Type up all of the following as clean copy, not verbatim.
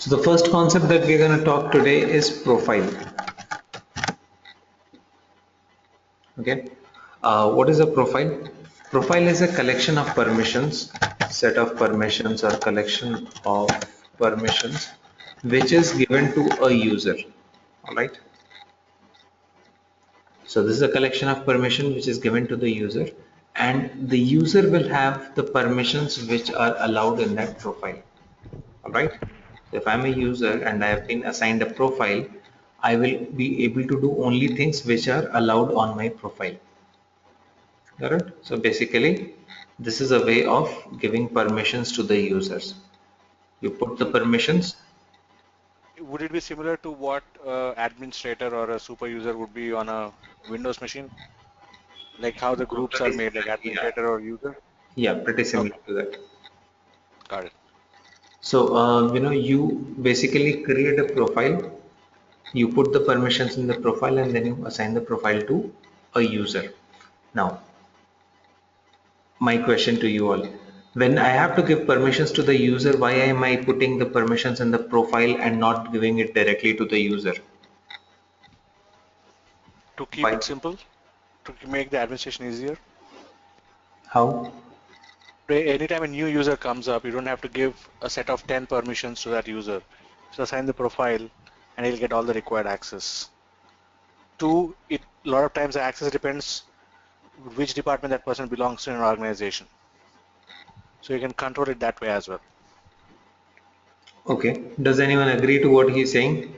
So the first concept that we're going to talk today is profile. Okay. What is a profile? Profile is a collection of permissions, set of permissions or collection of permissions which is given to a user. All right. So this is a collection of permission which is given to the user, and the user will have the permissions which are allowed in that profile. All right. So if I'm a user and I have been assigned a profile, I will be able to do only things which are allowed on my profile. Alright. So basically, this is a way of giving permissions to the users. You put the So permissions. would it be similar to what administrator or a super user would be on a Windows machine? Like how the groups are Pretty made, like similar. Yeah, administrator or user? yeah, pretty similar Okay, to that. got it. So you basically create a profile. You put the permissions in the profile, and then you assign the profile to a user. Now, my question to you all: when I have to give permissions to the user, why am I putting the permissions in the profile and not giving it directly to the user? To keep Why? it simple, to make the administration easier. How? Anytime a new user comes up, you don't have to give a set of 10 permissions to that user. So assign the profile and he'll get all the required access. Two, a lot of times the access depends which department that person belongs to in an organization. So you can control it that way as well. Okay. Does anyone agree to what he's saying?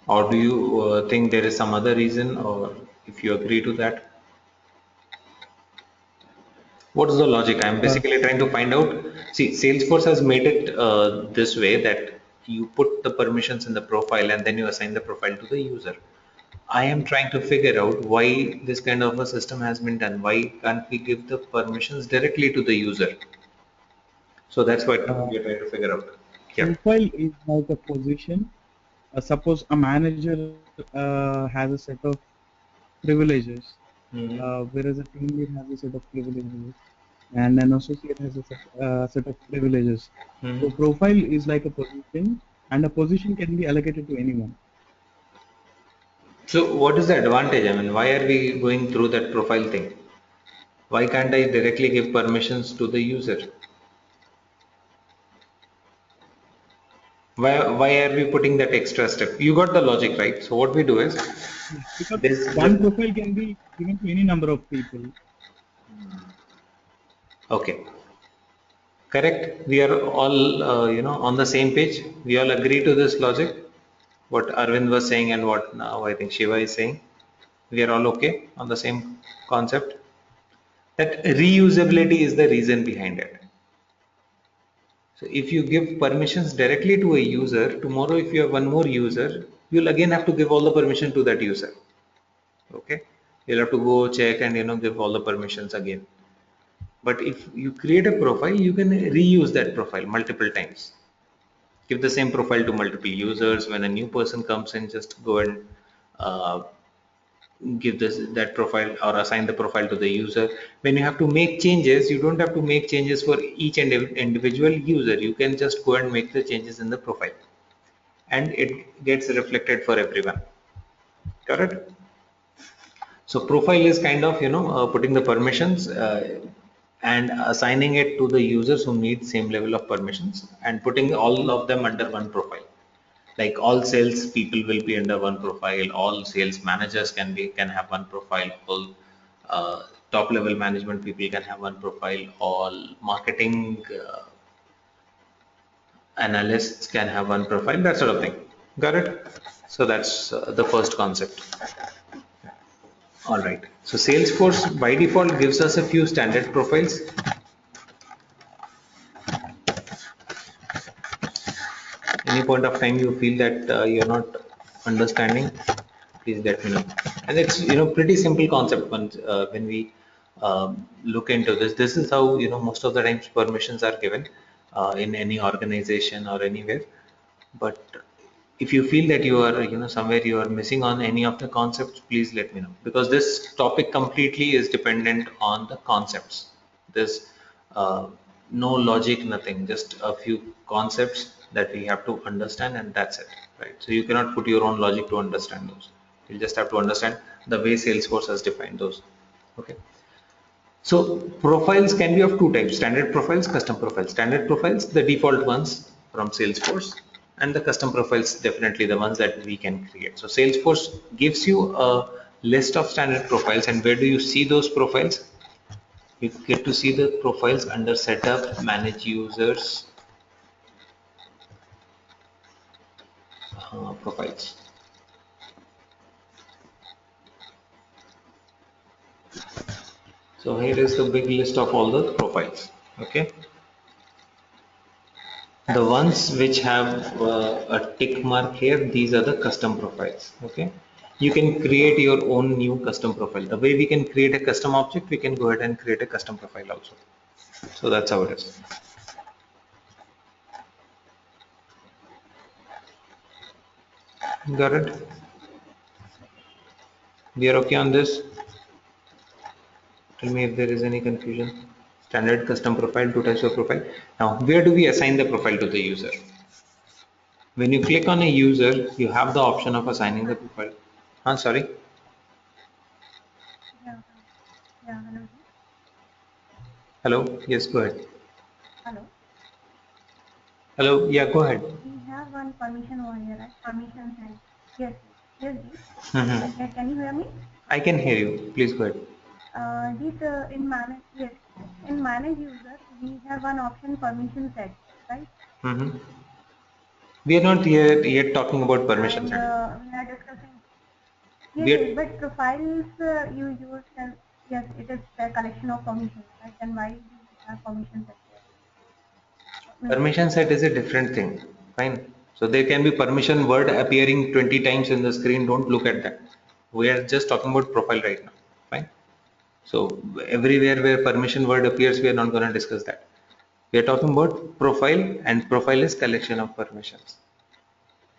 Or do you think there is some other reason, or if you agree to that? What is the logic? I'm Uh, basically trying to find out. See, Salesforce has made it this way that you put the permissions in the profile and then you assign the profile to the user. I am trying to figure out why this kind of a system has been done. Why can't we give the permissions directly to the user? So that's what uh, we are trying to figure out. Yeah. Profile is like a position. Suppose a manager has a set of privileges, Mhm. whereas a team lead has a set of privileges, and an associate has a set of privileges. So Mhm. profile is like a position, and a position can be allocated to anyone. So what is the advantage? I mean, why are we going through that profile thing? Why can't I directly give permissions to the user? Why are we putting that extra step? You got the logic, right? So what we do is Because this one profile can be given to any number of people. okay, correct. We are all on the same page. We all agree to this logic. What Arvind was saying and what now I think Shiva is saying. We are all okay on the same concept. That reusability is the reason behind it. So if you give permissions directly to a user, tomorrow if you have one more user, you'll again have to give all the permission to that user. Okay, you'll have to go check and give all the permissions again. But if you create a profile, you can reuse that profile multiple times. Give the same profile to multiple users. When a new person comes in, just go and uh, give that profile or assign the profile to the user. When you have to make changes, you don't have to make changes for each and individual user. You can just go and make the changes in the profile, and it gets reflected for everyone. Correct? So profile is kind of putting the permissions and assigning it to the users who need same level of permissions and putting all of them under one profile. Like all sales people will be under one profile, all sales managers can have one profile, all top level management people can have one profile, all marketing analysts can have one profile, that sort of thing. Got it? So that's the first concept. All right. So Salesforce by default gives us a few standard profiles. Any point of time you feel that you're not understanding, please let me know. And it's pretty simple concept when we look into this. This is how most of the times permissions are given in any organization or anywhere. But if you feel that you are somewhere you are missing on any of the concepts, please let me know, because this topic completely is dependent on the concepts. This uh, no logic, nothing, just a few concepts that we have to understand, and that's it, right? So you cannot put your own logic to understand those. You just have to understand the way Salesforce has defined those. Okay. So profiles can be of two types: standard profiles, custom profiles. Standard profiles, the default ones from Salesforce, and the custom profiles, definitely the ones that we can create. So Salesforce gives you a list of standard profiles, and where do you see those profiles? You get to see the profiles under setup, manage users, profiles. So here is the big list of all the profiles. Okay, the ones which have a tick mark here, these are the custom profiles. Okay, you can create your own new custom profile. The way we can create a custom object, we can go ahead and create a custom profile also. So that's how it is. Got it? We are okay on this? Tell me if there is any confusion. Standard, custom profile, two types of profile. Now, where do we assign the profile to the user? When you click on a user, you have the option of assigning the profile. Sorry. Yeah, yeah, hello. Hello. Yes, go ahead. Hello. Hello. Yeah, go ahead. We have one permission over here, right? Permission set. Yes, yes, yes. Mhm. Yeah, can you hear me? I can hear you. Please go ahead. This in manage, yes, in manage user, we have one option permission set, right? Mhm. We are not yet talking about permission And setting. we are discussing. We Yes, yes, are but profiles you use, yes, it is a collection of permissions, right? Then why do we have permission set there? Means, permission set is a different thing. Fine. So there can be permission word appearing 20 times in the screen. Don't look at that. We are just talking about profile right now. Fine. So everywhere where permission word appears, we are not going to discuss that. We are talking about profile, and profile is collection of permissions.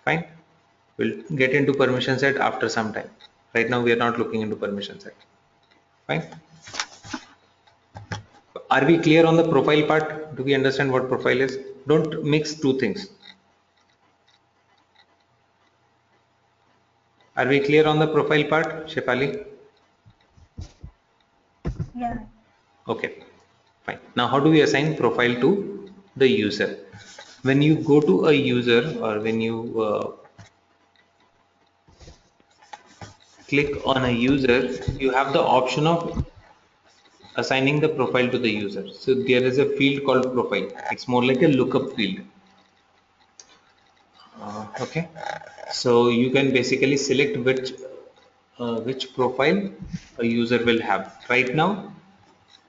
Fine. We'll get into permission set after some time. Right now, we are not looking into permission set. Fine. Are we clear on the profile part? Do we understand what profile is? Don't mix two things. Are we clear on the profile part, Shefali? yeah, Okay, fine. Now, how do we assign profile to the user? When you go to a user, or when you click on a user, you have the option of assigning the profile to the user. So there is a field called profile. It's more like a lookup field. Okay, so you can basically select which profile a user will have. Right now,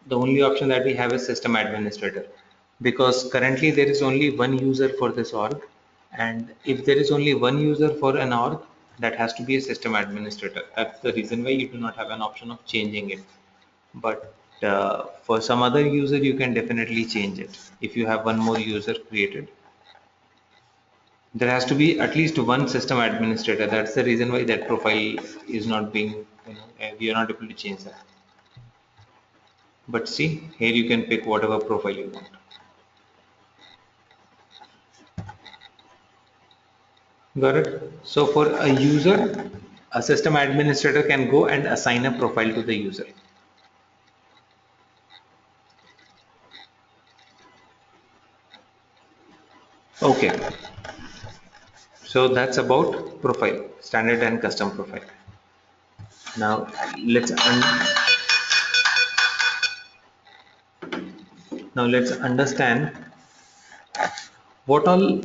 the only option that we have is system administrator, because currently there is only one user for this org, and if there is only one user for an org, that has to be a system administrator. That's the reason why you do not have an option of changing it. But for some other user, you can definitely change it. If you have one more user created, there has to be at least one system administrator. That's the reason why that profile is not being, we are not able to change that. But see, here you can pick whatever profile you want. Got it? So for a user, a system administrator can go and assign a profile to the user. Okay, so that's about profile, standard and custom profile. Now let's understand what all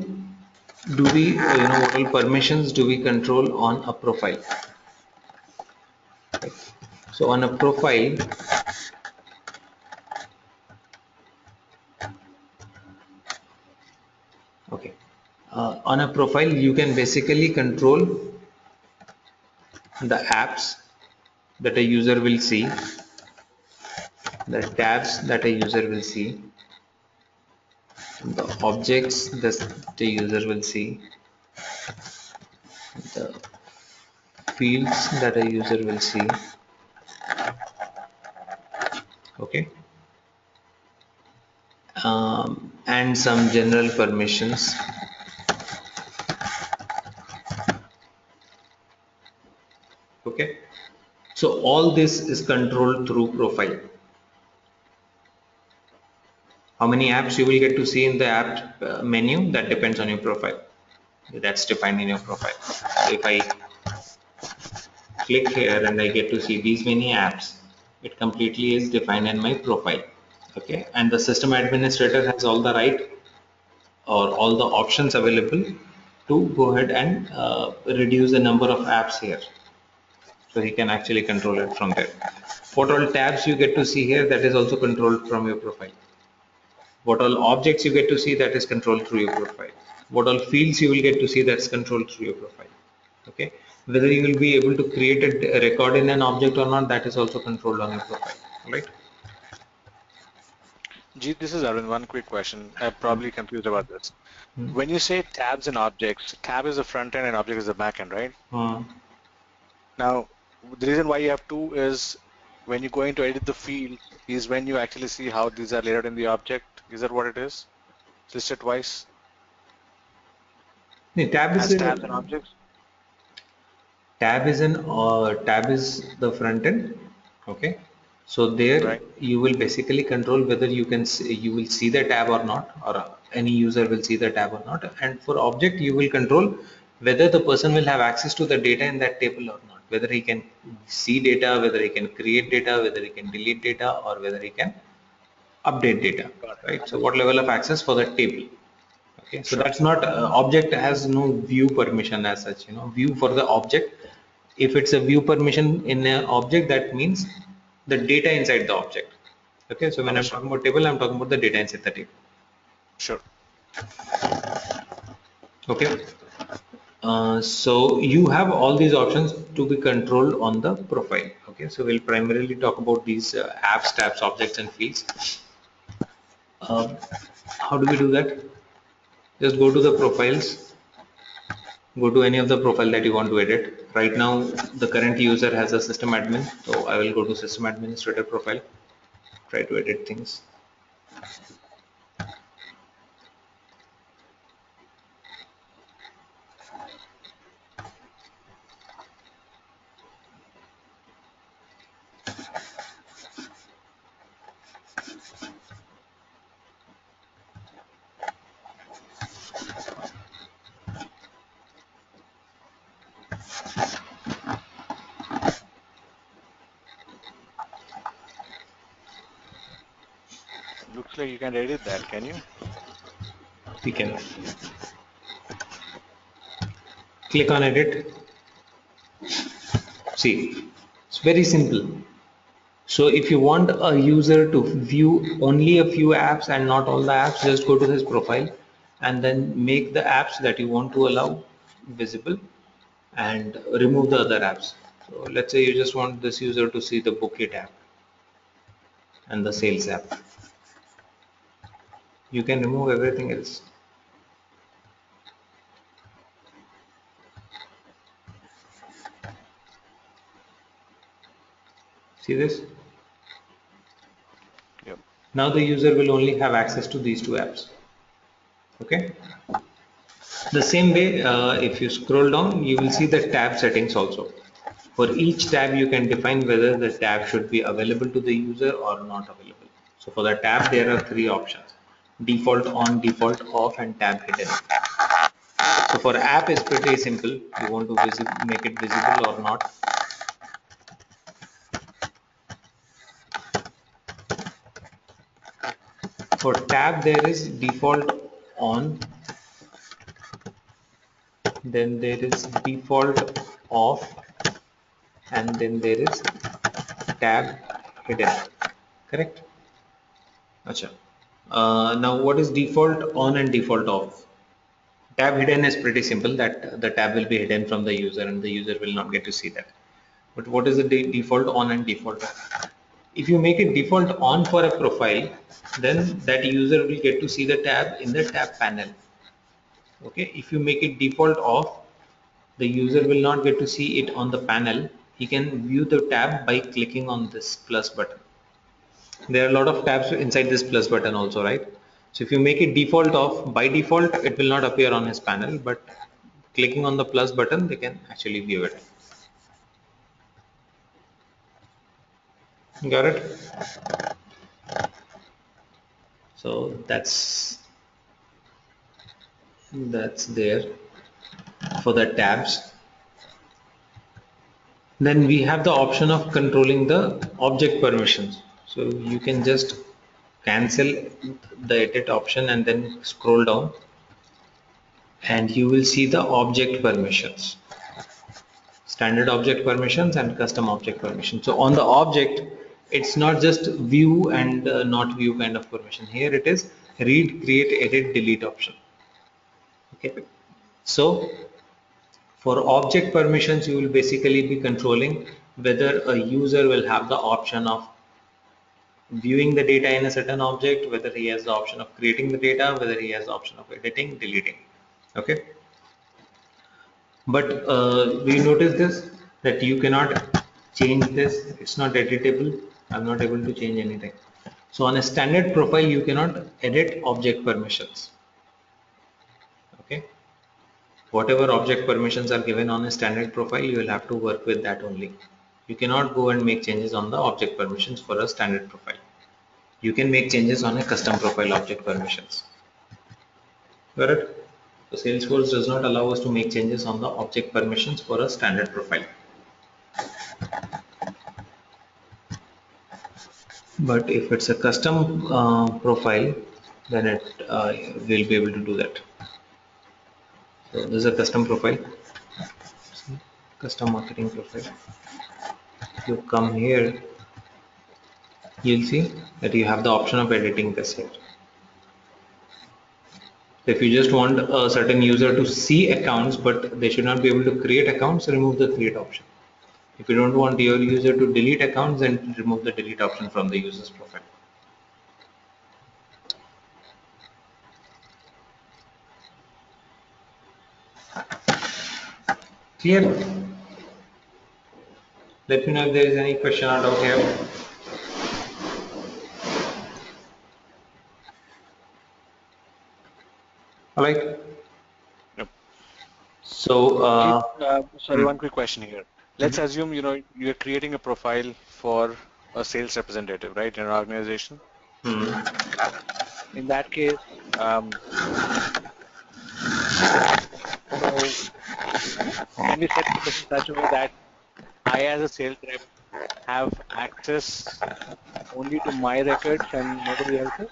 do we, what all permissions do we control on a profile. So on a profile, okay, on a profile you can basically control the apps that a user will see, the tabs that a user will see, the objects that the user will see, the fields that a user will see. Okay, and some general permissions. Okay, so all this is controlled through profile. How many apps you will get to see in the app menu, that depends on your profile. That's defined in your profile. So if I click here and I get to see these many apps, it completely is defined in my profile. Okay, and the system administrator has all the right or all the options available to go ahead and reduce the number of apps here. So he can actually control it from there. What all tabs you get to see here, that is also controlled from your profile. What all objects you get to see, that is controlled through your profile. What all fields you will get to see, that's controlled through your profile. Okay, whether you will be able to create a record in an object or not, that is also controlled on your profile. Right. Gee, this is Arvind. One quick question. I'm probably confused about this. Hmm. When you say tabs and objects, tab is the front end and object is the back end, right? Now, the reason why you have two is when you go into edit the fields is when you actually see how these are laid out in the object. Is that what it is? It's listed twice The tab is as a tabs and objects, tab is the front end. Okay, so there right? you will basically control whether you will see the tab or not, or any user will see the tab or not. And for object, you will control whether the person will have access to the data in that table or not, whether he can see data, whether he can create data, whether he can delete data, or whether he can update data. Got it. Right, so what Understood. level of access for that table. Okay, so Sure. that's not object has no view permission as such. View for the object, if it's a view permission in an object, that means the data inside the object. Okay, so when I'm Understood. talking about table, I'm talking about the data inside the table. Sure. Okay, so you have all these options to be controlled on the profile. Okay, so we'll primarily talk about these apps, tabs, objects, and fields. How do we do that? Just go to the profiles, go to any of the profile that you want to edit. Right now, the current user has a system admin, so I will go to system administrator profile, try to edit things. Looks like you can edit that, can you? We can click on edit. See, it's very simple. So if you want a user to view only a few apps and not all the apps, just go to his profile and then make the apps that you want to allow visible and remove the other apps. So let's say you just want this user to see the bouquet app and the sales app. You can remove everything else. See this? Yep. Now the user will only have access to these two apps. Okay. The same way, if you scroll down, you will see the tab settings also. For each tab, you can define whether the tab should be available to the user or not available. So for the tab, there are three options: default on, default off, and tab hidden. So for app, is pretty simple. You want to make it visible or not. For tab, there is default on, then there is default off, and then there is tab hidden. Correct? Acha. Now what is default on and default off? Tab hidden is pretty simple, that the tab will be hidden from the user and the user will not get to see that. But what is the default on and default off? If you make it default on for a profile, then that user will get to see the tab in the tab panel. Okay, if you make it default off, the user will not get to see it on the panel. He can view the tab by clicking on this plus button. There are a lot of tabs inside this plus button also, right? So if you make it default off, by default it will not appear on his panel, but clicking on the plus button they can actually view it. Got it? So that's there for the tabs. Then we have the option of controlling the object permissions. So you can just cancel the edit option and then scroll down and you will see the object permissions, standard object permissions and custom object permissions. So on the object, it's not just view and not view kind of permission. Here it is read, create, edit, delete option. Okay. So for object permissions, you will basically be controlling whether a user will have the option of viewing the data in a certain object, whether he has the option of creating the data, whether he has the option of editing, deleting. Okay. But we notice this that you cannot change this. It's not editable. I'm not able to change anything. So on a standard profile, you cannot edit object permissions. Okay. Whatever object permissions are given on a standard profile, you will have to work with that only. You cannot go and make changes on the object permissions for a standard profile. You can make changes on a custom profile object permissions. Got it? So Salesforce does not allow us to make changes on the object permissions for a standard profile. But if it's a custom profile, then it will be able to do that. So this is a custom profile, custom marketing profile. If you come here, you'll see that you have the option of editing this here. So if you just want a certain user to see accounts, but they should not be able to create accounts, remove the create option. If you don't want your user to delete accounts, then remove the delete option from the user's profile. Clear? Let me know if there is any question or doubt here. All right. Yep. So, Sorry, one quick question here. Let's assume you're creating a profile for a sales representative, right, in an organization. In that case, so can we set this in such a way that I, as a sales rep, have access only to my records and nobody else's?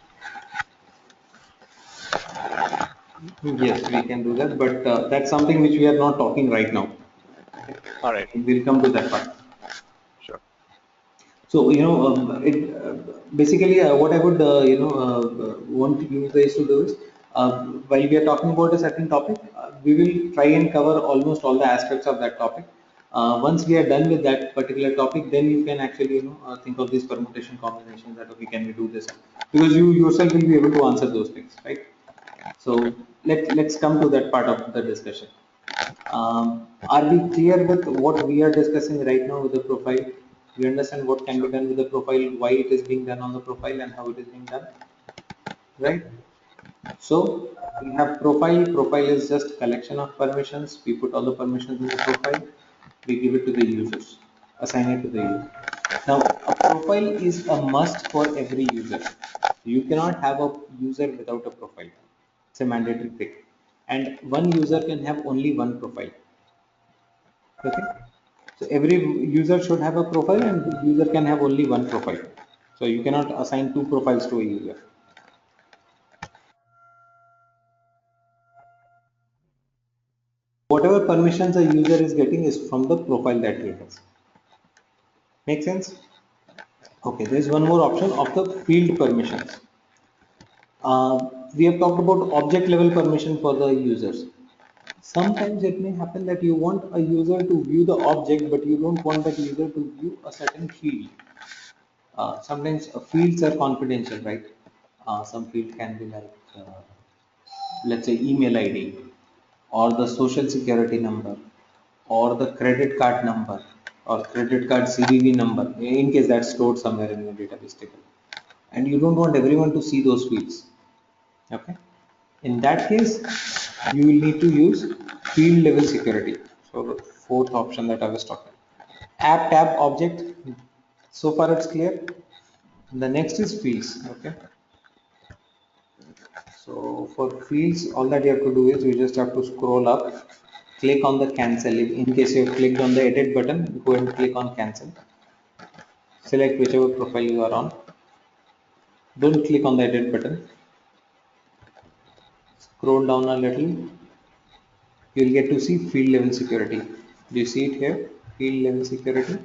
yes, we can do that, but that's something which we are not talking right now. All right. We'll come to that part. Sure. So, basically what I would, want you guys to do is, while we are talking about a certain topic, we will try and cover almost all the aspects of that topic. Once we are done with that particular topic, then you can actually, think of these permutation combinations that, okay, can we do this? Because you yourself will be able to answer those things, right? So let's come to that part of the discussion. Are we clear with what we are discussing right now with the profile? We understand what can be done with the profile, why it is being done on the profile, and how it is being done, right? So we have profile. Profile is just collection of permissions. We put all the permissions in the profile. We give it to the users, assign it to the user. Now, a profile is a must for every user. You cannot have a user without a profile. It's a mandatory thing. And one user can have only one profile. Okay. So every user should have a profile and the user can have only one profile. So you cannot assign two profiles to a user. Whatever permissions a user is getting is from the profile that he has. Make sense? Okay, there is one more option of the field permissions. We have talked about object level permission for the users. Sometimes it may happen that you want a user to view the object, but you don't want that user to view a certain field. Sometimes fields are confidential, right? Some field can be like, let's say, email ID, or the social security number, or the credit card number, or credit card CVV number, in case that's stored somewhere in your database table. And you don't want everyone to see those fields. Okay. In that case, you will need to use field level security. So the fourth option that I was talking. App tab object. So far it's clear. The next is fields. Okay. So for fields, all that you have to do is you just have to scroll up, click on the cancel. If in case you have clicked on the edit button, go and click on cancel. Select whichever profile you are on. Don't click on the edit button. Scroll down a little. You will get to see field level security. Do you see it here? Field level security.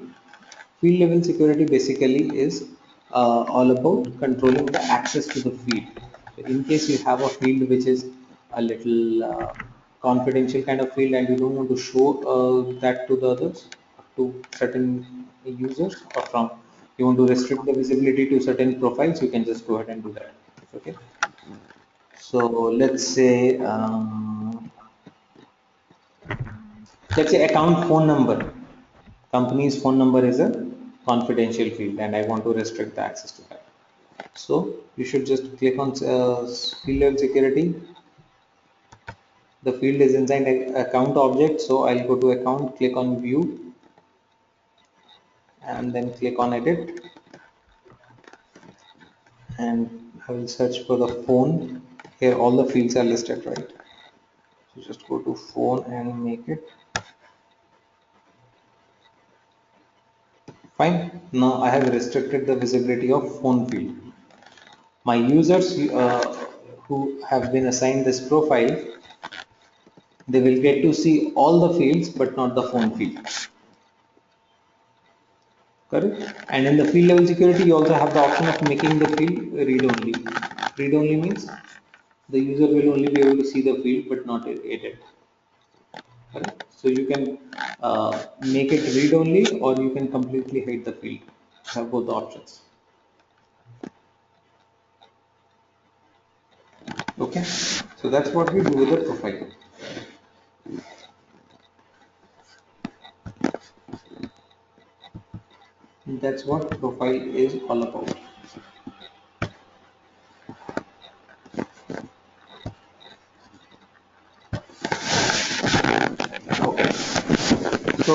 Field level security basically is all about controlling the access to the field. So in case you have a field which is a little confidential kind of field and you don't want to show that to the others, to certain users, or from you want to restrict the visibility to certain profiles, you can just go ahead and do that. Okay. So let's say account phone number. Company's phone number is a confidential field and I want to restrict the access to that. So you should just click on field level security. The field is inside account object. So I'll go to account, click on view and then click on edit and I will search for the phone. Here all the fields are listed, right? So just go to phone and make it fine. Now I have restricted the visibility of phone field. My users who have been assigned this profile, they will get to see all the fields but not the phone field. Correct? And in the field level security, you also have the option of making the field read only. Read only means the user will only be able to see the field but not edit. Correct? So you can make it read only or you can completely hide the field. You have both the options. Okay, so that's what we do with the profile. That's what profile is all about. Okay, so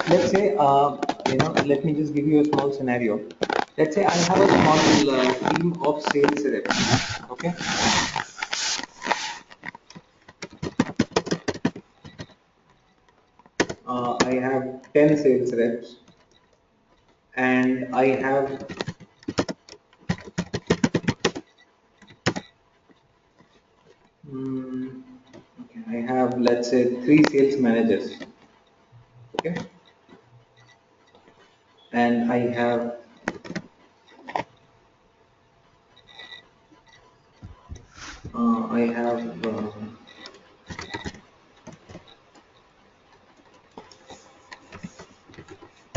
let's say let me just give you a small scenario. Let's say I have a small team of sales reps. Okay, I have 10 sales reps and I have mm, okay, I have, let's say, 3 sales managers. Okay, and I have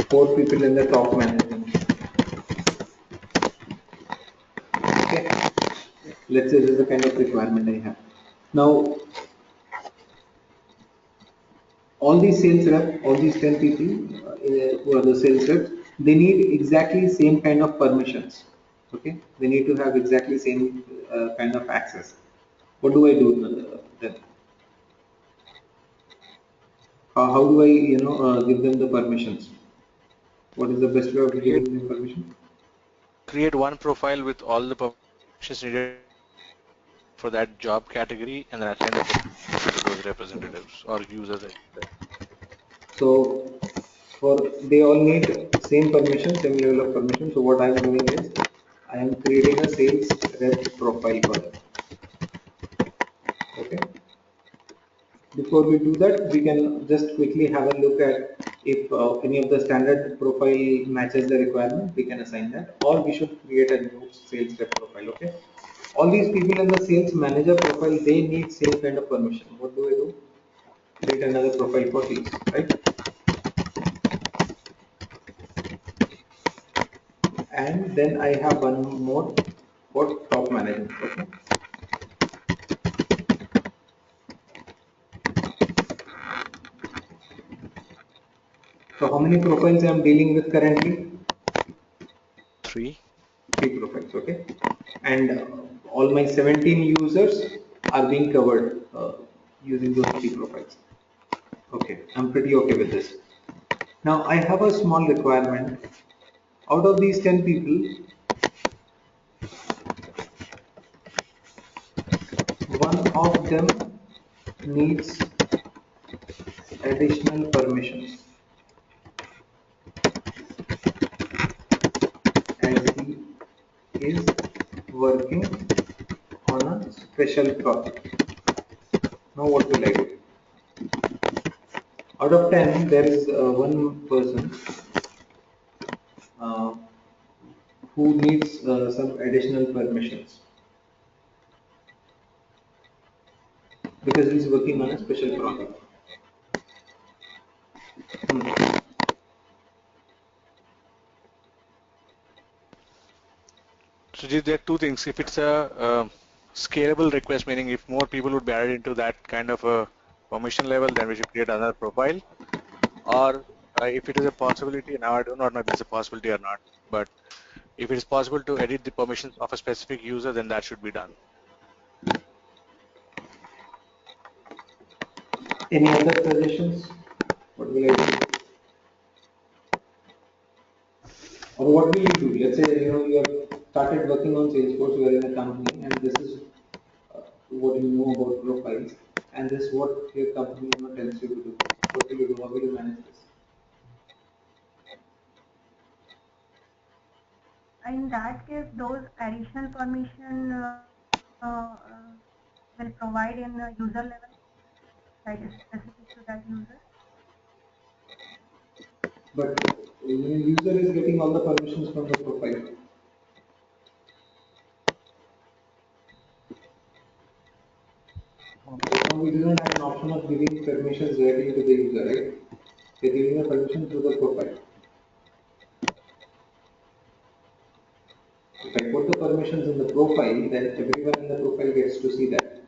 4 people in the top management. Okay, let's say this is the kind of requirement I have. Now, all these sales reps, all these 10 people who are the sales reps, they need exactly same kind of permissions. Okay, they need to have exactly same kind of access. What do I do then? How do I, give them the permissions? What is the best way of Create giving them permission? create one profile with all the permissions needed for that job category and then assign the permission to those representatives or users. So they all need same permission, same level of permission. So what I am doing is I am creating a sales rep profile for them. Okay. Before we do that, we can just quickly have a look at if any of the standard profile matches the requirement, we can assign that, or we should create a new sales rep profile. Okay. All these people in the sales manager profile, they need same kind of permission. What do I do? Create another profile for these, right? And then I have one more for top management. Okay. So how many profiles I am dealing with currently? 3. 3 profiles, okay. And all my 17 users are being covered using those 3 profiles. Okay, I'm pretty okay with this. Now I have a small requirement. Out of these 10 people, one of them needs additional permissions as he is working on a special project. Now what will I do? Out of 10, there is one person uh, who needs some additional permissions because he's working on a special project. Hmm. So there are two things. If it's a scalable request, meaning if more people would be added into that kind of a permission level, then we should create another profile. Or if it is a possibility, now I do not know if it's a possibility or not, but if it is possible to edit the permissions of a specific user, then that should be done. Any other suggestions? What will I do? Or what will you do? Let's say you have started working on Salesforce, you are in a company, and this is what you know about profiles, and this is what your company tells you to do. What will you do? How will you manage this? In that case, those additional permission will provide in a user level that is specific to that user. But the user is getting all the permissions from the profile. Now we do not have an option of giving permissions directly to the user, right? We're giving a permission through the profile. If I put the permissions in the profile, then everyone in the profile gets to see that.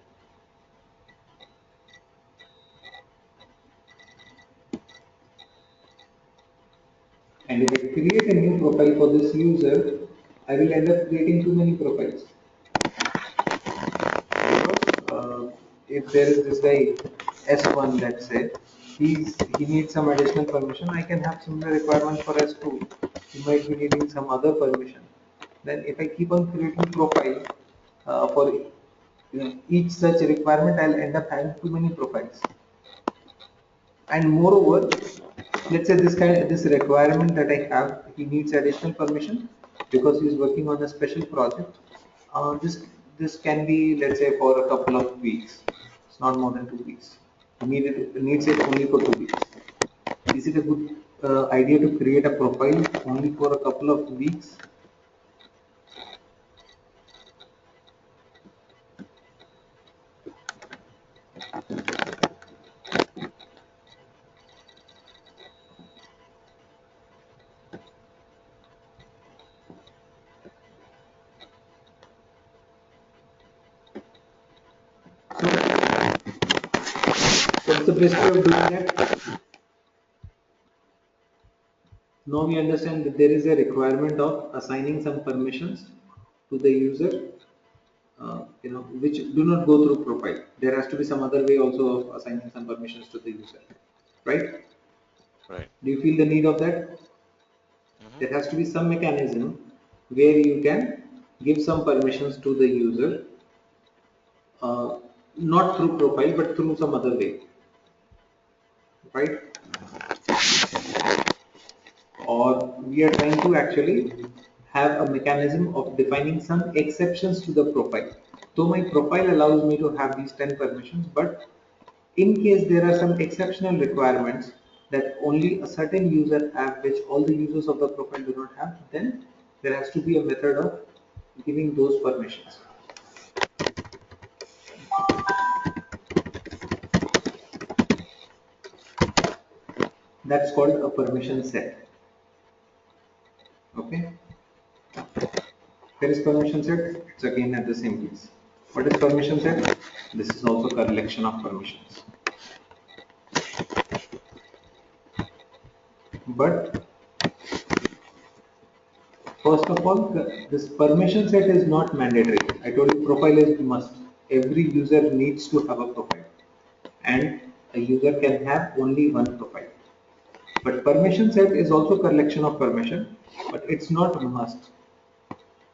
And if I create a new profile for this user, I will end up creating too many profiles. Because if there is this guy S1, let's say, he needs some additional permission, I can have similar requirements for S2. He might be needing some other permission. Then if I keep on creating profile for each such requirement, I'll end up having too many profiles. And moreover, let's say this requirement that I have, he needs additional permission because he's working on a special project. This can be, let's say, for a couple of weeks. It's not more than 2 weeks. Needs it only for 2 weeks. Is it a good idea to create a profile only for a couple of weeks? So what's the best way of doing that? Now we understand that there is a requirement of assigning some permissions to the user, which do not go through profile. There has to be some other way also of assigning some permissions to the user, right? Right. Do you feel the need of that? There has to be some mechanism where you can give some permissions to the user, uh, not through profile but through some other way, right? Or we are trying to actually have a mechanism of defining some exceptions to the profile. So my profile allows me to have these 10 permissions, but in case there are some exceptional requirements that only a certain user have, which all the users of the profile do not have, then there has to be a method of giving those permissions. That's called a permission set. Okay. Where is permission set? It's again at the same place. What is permission set? This is also a collection of permissions. But first of all, this permission set is not mandatory. I told you profile is must. Every user needs to have a profile, and a user can have only one profile. But permission set is also collection of permission, but it's not a must.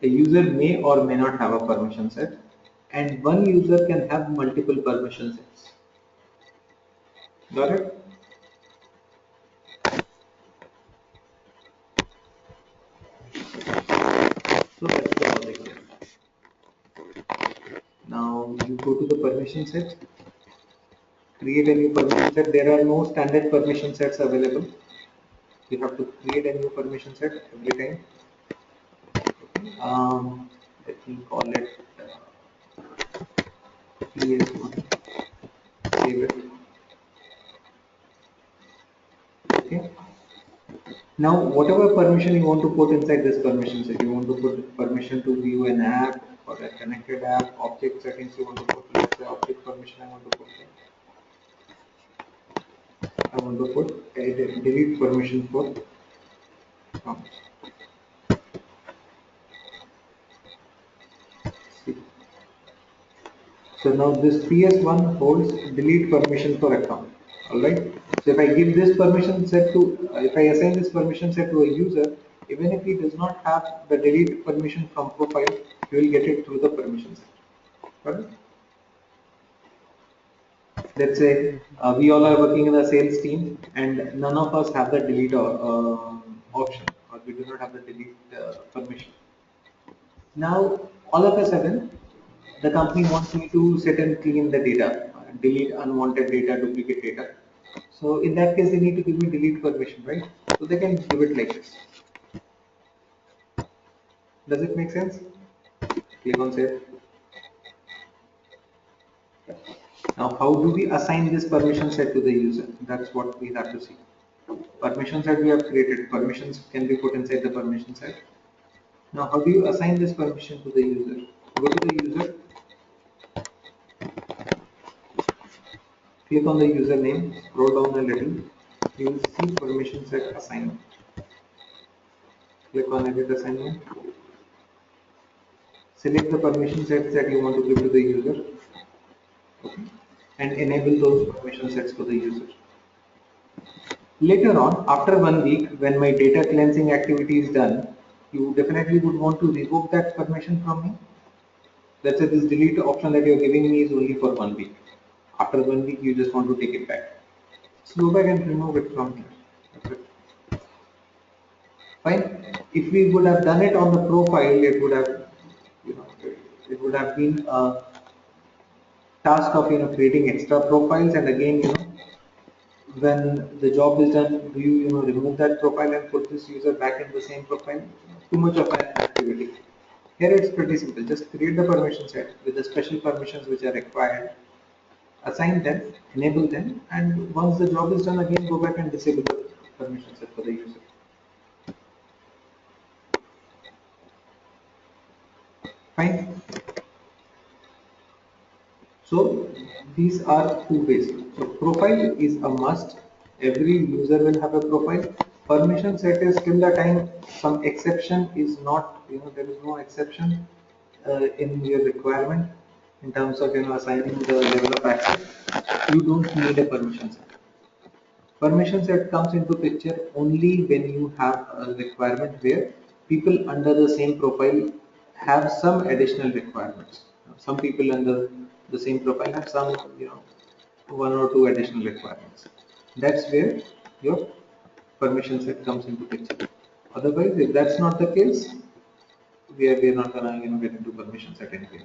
A user may or may not have a permission set, and one user can have multiple permission sets. Got it? So that's the logic here. Now you go to the permission set, create a new permission set. There are no standard permission sets available. You have to create a new permission set every time. Let me call it PS1. Save it. Okay. Now, whatever permission you want to put inside this permission set, you want to put permission to view an app or a connected app, object settings you want to put, let's say object permission I want to put here. I want to put a delete permission for accounts. See. So now this PS1 holds delete permission for account. Alright. So if I give this permission set to, if I assign this permission set to a user, even if he does not have the delete permission from profile, he will get it through the permission set. Got it? Let's say we all are working in a sales team and none of us have the delete option, or we do not have the delete permission. Now, all of a sudden, the company wants me to sit and clean the data, delete unwanted data, duplicate data. So in that case, they need to give me delete permission, right? So they can give it like this. Does it make sense? Click on save. Now, how do we assign this permission set to the user? That's what we have to see. Permission set we have created. Permissions can be put inside the permission set. Now, how do you assign this permission to the user? Go to the user, click on the username, scroll down a little, you will see permission set assignment. Click on edit assignment. Select the permission sets that you want to give to the user, okay, and enable those permission sets for the user. Later on, after 1 week, when my data cleansing activity is done, you definitely would want to revoke that permission from me. Let's say this delete option that you're giving me is only for 1 week. After 1 week, you just want to take it back. So go back and remove it from here. That's it. Fine. If we would have done it on the profile, it would have, it would have been a task of creating extra profiles, and again, when the job is done, do you remove that profile and put this user back in the same profile? Too much of an activity. Here it's pretty simple. Just create the permission set with the special permissions which are required, assign them, enable them, and once the job is done, again go back and disable the permission set for the user. Fine. So these are two ways. So profile is a must. Every user will have a profile. Permission set is till the time some exception is not, there is no exception in your requirement in terms of assigning the level of access. You don't need a permission set. Permission set comes into picture only when you have a requirement where people under the same profile have some additional requirements. Some people under the same profile have some, one or two additional requirements. That's where your permission set comes into picture. Otherwise, if that's not the case, we are not gonna get into permission set anyway.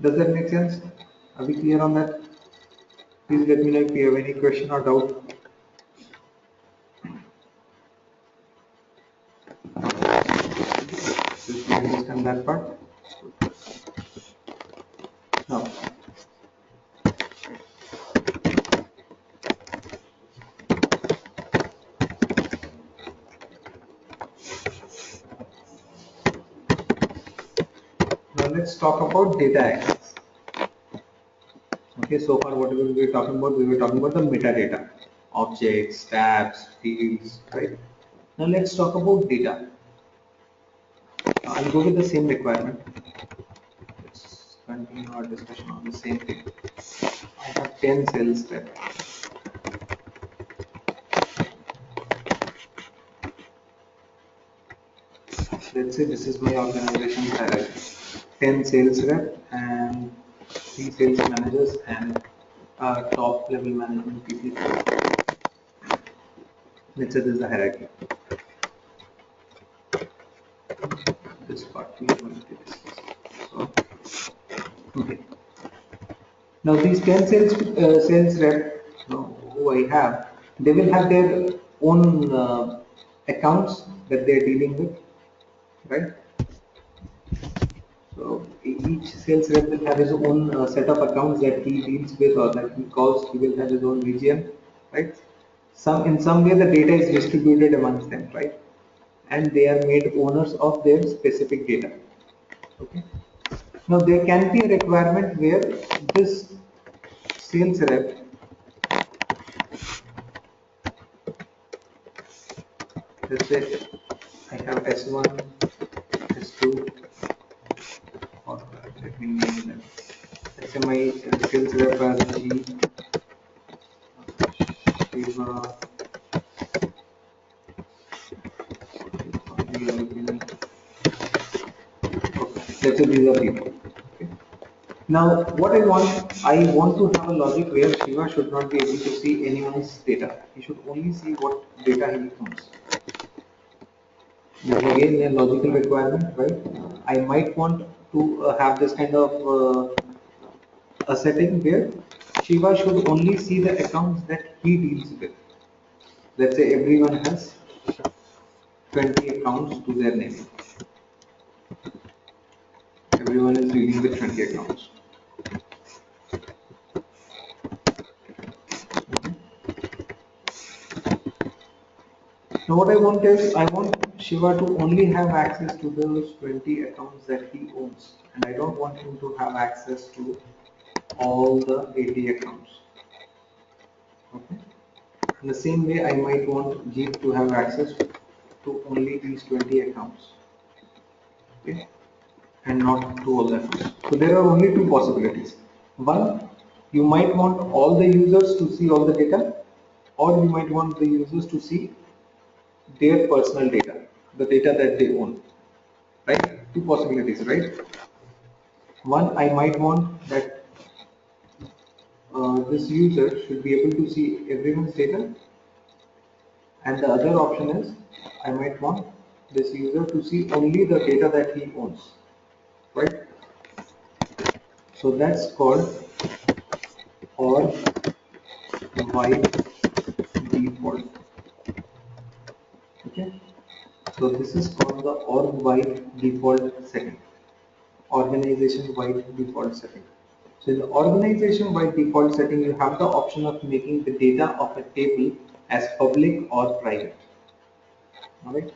Does that make sense? Are we clear on that? Please let me know if you have any question or doubt. If you understand that part. Now, let's talk about data access. Okay. Okay, so far what we were talking about, we were talking about the metadata, objects, tabs, fields, right? Now let's talk about data. I'll go with the same requirement. Let's continue our discussion on the same thing. I have 10 sales rep. Let's say this is my organization hierarchy. 10 sales rep and 3 sales managers and top level management people. Let's say this is the hierarchy. This part we are going to discuss. So, okay. Now these 10 sales rep, who I have, they will have their own accounts that they are dealing with, right? So each sales rep will have his own set of accounts that he deals with or that he calls. He will have his own region, right? In some way the data is distributed amongst them, right? And they are made owners of their specific data. Okay. Now there can be a requirement where this sales rep, let's say I have S1, S2, or let me name them. Let's say my sales rep are G, Shiva, Arvind. Okay. Let's say these are people. Okay. Now, what I want to have a logic where Shiva should not be able to see anyone's data. He should only see what data he owns. This is again a logical requirement, right? I might want to have this kind of a setting where Shiva should only see the accounts that he deals with. Let's say everyone has 20 accounts to their name. Everyone is dealing with 20 accounts. Now what I want is, I want Shiva to only have access to those 20 accounts that he owns. And I don't want him to have access to all the 80 accounts. Okay. In the same way, I might want Jeep to have access to only these 20 accounts. Okay. And not to all the accounts. So there are only two possibilities. One, you might want all the users to see all the data, or you might want the users to see their personal data, the data that they own, right? Two possibilities, right? One, I might want that this user should be able to see everyone's data, and the other option is I might want this user to see only the data that he owns, right? So that's called org wide default. Okay, so this is called the org wide default setting, organization wide default setting. So in the organization wide default setting, you have the option of making the data of a table as public or private. Alright.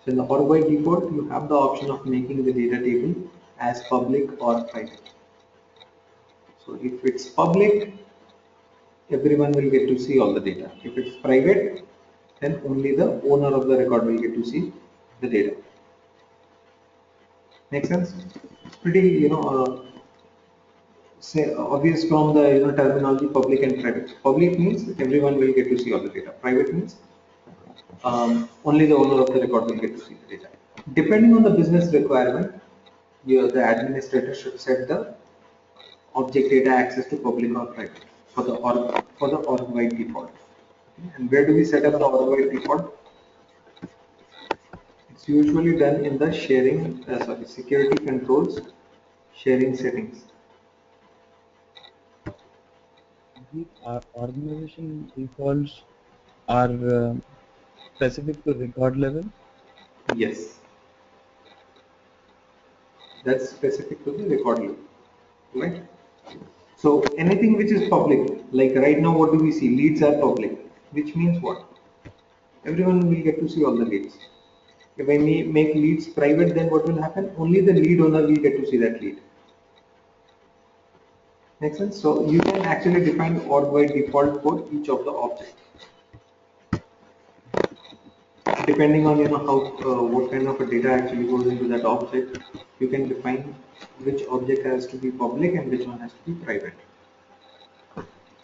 So in the org wide default, you have the option of making the data table as public or private. So if it's public, everyone will get to see all the data. If it's private, then only the owner of the record will get to see the data. Make sense? It's pretty, say obvious from the terminology public and private. Public means everyone will get to see all the data. Private means only the owner of the record will get to see the data. Depending on the business requirement, the administrator should set the object data access to public or private for the org wide default. And where do we set up the org wide default? It's usually done in the security controls sharing settings. The organization defaults are specific to record level. Yes, that's specific to the record level, right? So anything which is public, like right now, what do we see? Leads are public, which means what? Everyone will get to see all the leads. If I make leads private, then what will happen? Only the lead owner will get to see that lead. Makes sense? So you can actually define org by default for each of the objects. Depending on how what kind of a data actually goes into that object, you can define which object has to be public and which one has to be private.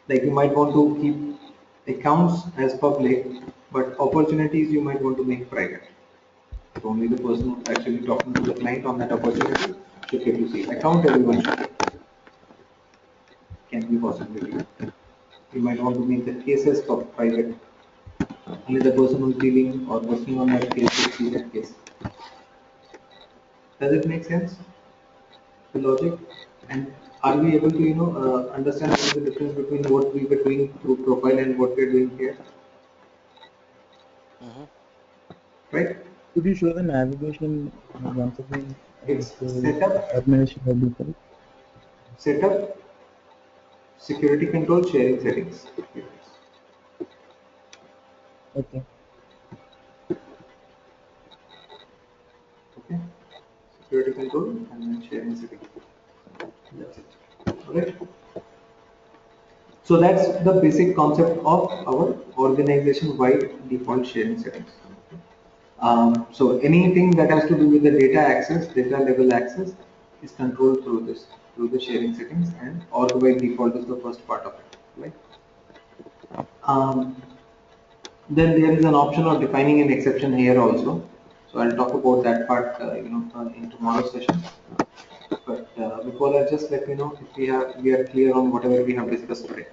Like you might want to keep accounts as public, but opportunities you might want to make private. So only the person who's actually talking to the client on that opportunity should get to see. Account everyone should get. Can be possibility. You might want to make the cases for private. Only the person who's dealing or working on that case should see that case. Does it make sense? The logic? And are we able to understand what is the difference between what we were doing through profile and what we're doing here? Mm-hmm. Right? Could you show the navigation once again It's to setup, administration by default? setup, security control, sharing settings. Okay. Okay. Security control and then sharing settings. That's it. Alright. So that's the basic concept of our organization-wide default sharing settings. So anything that has to do with the data access, data level access, is controlled through the sharing settings, and org by default is the first part of it, right? Then there is an option of defining an exception here also. So I'll talk about that part, in tomorrow's session. But before that, just let me know if we are clear on whatever we have discussed today.